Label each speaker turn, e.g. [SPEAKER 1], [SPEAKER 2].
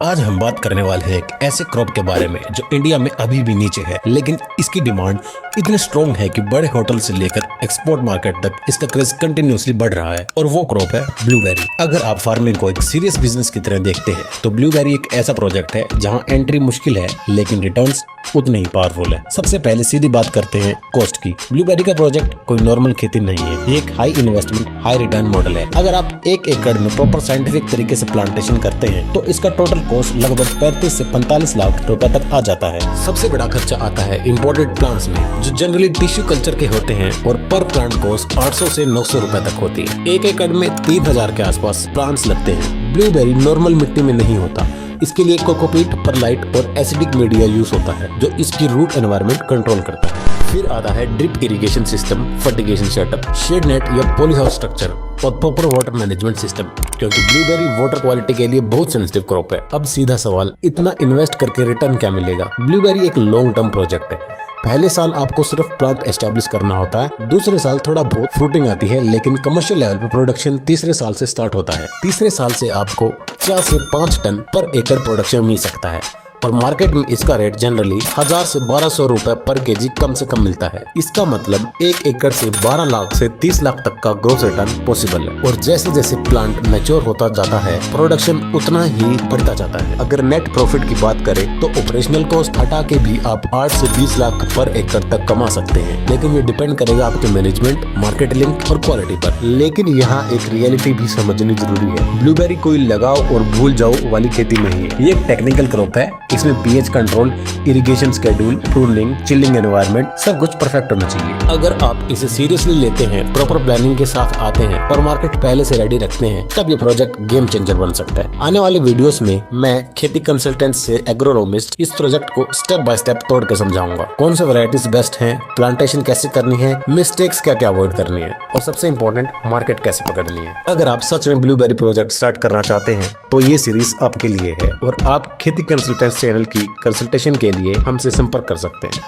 [SPEAKER 1] आज हम बात करने वाले हैं एक ऐसे क्रॉप के बारे में जो इंडिया में अभी भी नीचे है, लेकिन इसकी डिमांड इतनी स्ट्रॉन्ग है कि बड़े होटल से लेकर एक्सपोर्ट मार्केट तक इसका क्रेज कंटिन्यूसली बढ़ रहा है। और वो क्रॉप है ब्लूबेरी। अगर आप फार्मिंग को एक सीरियस बिजनेस की तरह देखते हैं तो ब्लूबेरी एक ऐसा प्रोजेक्ट है जहां एंट्री मुश्किल है लेकिन रिटर्न्स उतने ही पावरफुल है। सबसे पहले सीधी बात करते हैं कॉस्ट की। ब्लूबेरी का प्रोजेक्ट कोई नॉर्मल खेती नहीं है, ये एक high investment high return model है। अगर आप 1 एकड़ में प्रॉपर साइंटिफिक तरीके से प्लांटेशन करते हैं तो इसका टोटल कॉस्ट लगभग 35 से 45 लाख रुपए तक आ जाता है। सबसे बड़ा खर्चा आता है इम्पोर्टेड प्लांट्स में, जो जनरली टिश्यू कल्चर के होते हैं और पर प्लांट कॉस्ट 800 से 900 रुपए तक होती है। 1 एकड़ में 3000 के आसपास प्लांट्स लगते हैं। ब्लूबेरी नॉर्मल मिट्टी में नहीं होता, इसके लिए कोकोपीट, परलाइट और एसिडिक मीडिया यूज होता है जो इसकी रूट एनवायरनमेंट कंट्रोल करता है। फिर आता है drip irrigation system, fertigation setup, shade net या पॉली हाउस स्ट्रक्चर और प्रॉपर वाटर मैनेजमेंट सिस्टम, क्योंकि ब्लूबेरी वाटर क्वालिटी के लिए बहुत सेंसिटिव क्रॉप है। अब सीधा सवाल, इतना इन्वेस्ट करके रिटर्न क्या मिलेगा? ब्लूबेरी एक लॉन्ग टर्म प्रोजेक्ट है। पहले साल आपको सिर्फ प्लांट एस्टेब्लिश करना होता है, दूसरे साल थोड़ा बहुत फ्रूटिंग आती है, लेकिन कमर्शियल लेवल पे प्रोडक्शन तीसरे साल से स्टार्ट होता है। तीसरे साल से आपको 4 से 5 टन पर एकड़ प्रोडक्शन मिल सकता है और मार्केट में इसका रेट जनरली 1000 से 1200 रुपए पर केजी कम से कम मिलता है। इसका मतलब 1 एकड़ से 12 लाख से 30 लाख तक का ग्रोस रिटर्न पॉसिबल है। और जैसे जैसे प्लांट मैच्योर होता जाता है प्रोडक्शन उतना ही बढ़ता जाता है। अगर नेट प्रॉफिट की बात करें तो ऑपरेशनल कॉस्ट हटा के भी आप 8 से 20 लाख पर एकड़ तक कमा सकते हैं, लेकिन ये डिपेंड करेगा आपके मैनेजमेंट, मार्केट लिंक और क्वालिटी पर। लेकिन यहाँ एक रियलिटी भी समझनी जरूरी है। ब्लूबेरी कोई लगाओ और भूल जाओ वाली खेती नहीं है, ये एक टेक्निकल क्रॉप है। इसमें pH control, irrigation schedule, pruning, chilling environment सब कुछ परफेक्ट होना चाहिए। अगर आप इसे सीरियसली लेते हैं, प्रॉपर प्लानिंग के साथ आते हैं और मार्केट पहले से रेडी रखते हैं, तब ये प्रोजेक्ट गेम चेंजर बन सकता है। आने वाले वीडियोस में मैं खेती कंसल्टेंट से एग्रोनॉमिस्ट इस प्रोजेक्ट को स्टेप बाय स्टेप तोड़ के समझाऊंगा। कौन से वैरायटीज बेस्ट हैं, प्लांटेशन कैसे करनी है, मिस्टेक्स क्या क्या अवॉइड करनी है और सबसे इम्पोर्टेंट मार्केट कैसे पकड़नी है। अगर आप सच में ब्लूबेरी प्रोजेक्ट स्टार्ट करना चाहते हैं तो ये सीरीज आपके लिए है और आप खेती कंसल्टेंट चैनल की कंसल्टेशन के लिए हमसे संपर्क कर सकते हैं।